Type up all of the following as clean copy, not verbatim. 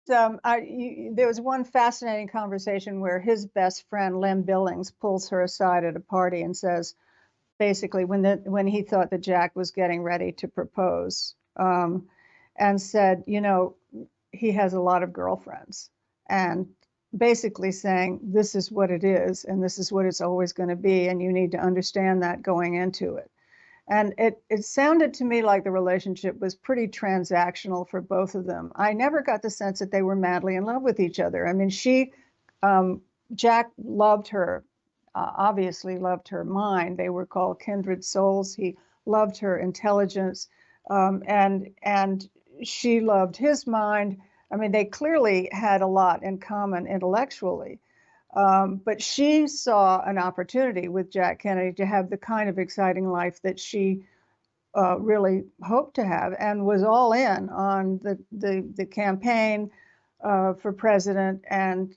there was one fascinating conversation where his best friend, Lem Billings, pulls her aside at a party and says, basically, when he thought that Jack was getting ready to propose, and said, he has a lot of girlfriends, and basically saying, this is what it is, and this is what it's always going to be, and you need to understand that going into it. And it sounded to me like the relationship was pretty transactional for both of them. I never got the sense that they were madly in love with each other. I mean, Jack loved her, obviously loved her mind. They were called kindred souls. He loved her intelligence, and she loved his mind. I mean, they clearly had a lot in common intellectually. But she saw an opportunity with Jack Kennedy to have the kind of exciting life that she really hoped to have, and was all in on the campaign for president, and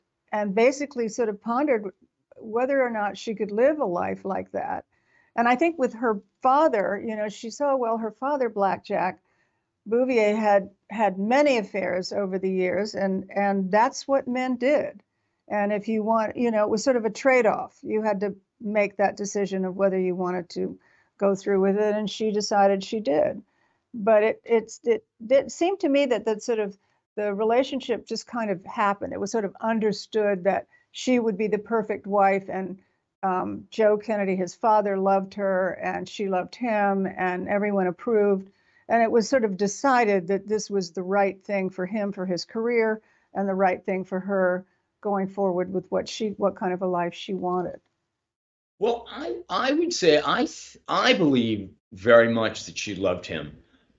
basically sort of pondered whether or not she could live a life like that. And I think with her father, she saw, well, her father, Black Jack Bouvier, had many affairs over the years, and that's what men did. And if you want, it was sort of a trade-off. You had to make that decision of whether you wanted to go through with it, and she decided she did. But it seemed to me that sort of the relationship just kind of happened. It was sort of understood that she would be the perfect wife, and Joe Kennedy, his father, loved her, and she loved him, and everyone approved. And it was sort of decided that this was the right thing for him, for his career, and the right thing for her going forward with what kind of a life she wanted. Well, I would say I believe very much that she loved him.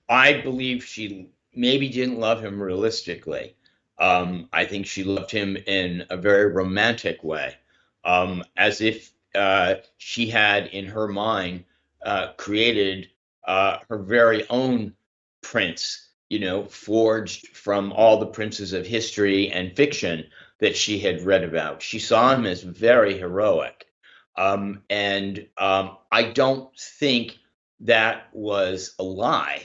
I believe she maybe didn't love him realistically. I think she loved him in a very romantic way, as if she had in her mind created her very own prince, forged from all the princes of history and fiction that she had read about. She saw him as very heroic. I don't think that was a lie.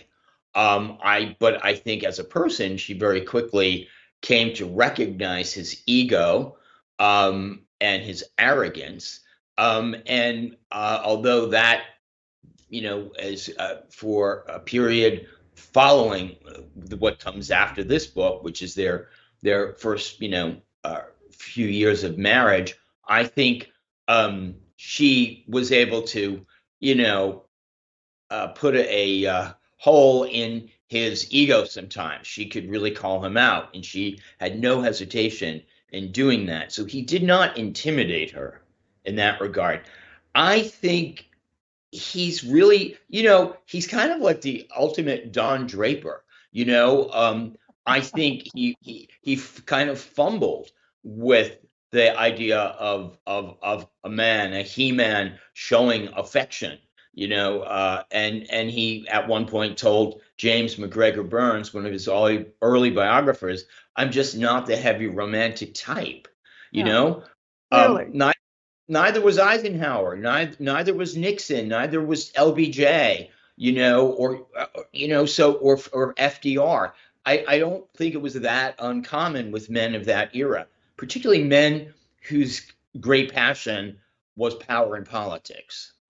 But I think as a person, she very quickly came to recognize his ego, and his arrogance. Although that, as for a period following what comes after this book, which is their first, few years of marriage, I think she was able to, put a hole in his ego sometimes. She could really call him out, and she had no hesitation in doing that. So he did not intimidate her in that regard. I think he's really, he's kind of like the ultimate Don Draper. I think he kind of fumbled with the idea of a man, a he-man showing affection, and he at one point told James McGregor Burns, one of his early biographers, "I'm just not the heavy romantic type," you Yeah, know. clearly. Neither was Eisenhower, neither was Nixon, neither was LBJ, or FDR. I don't think it was that uncommon with men of that era, particularly men whose great passion was power in politics.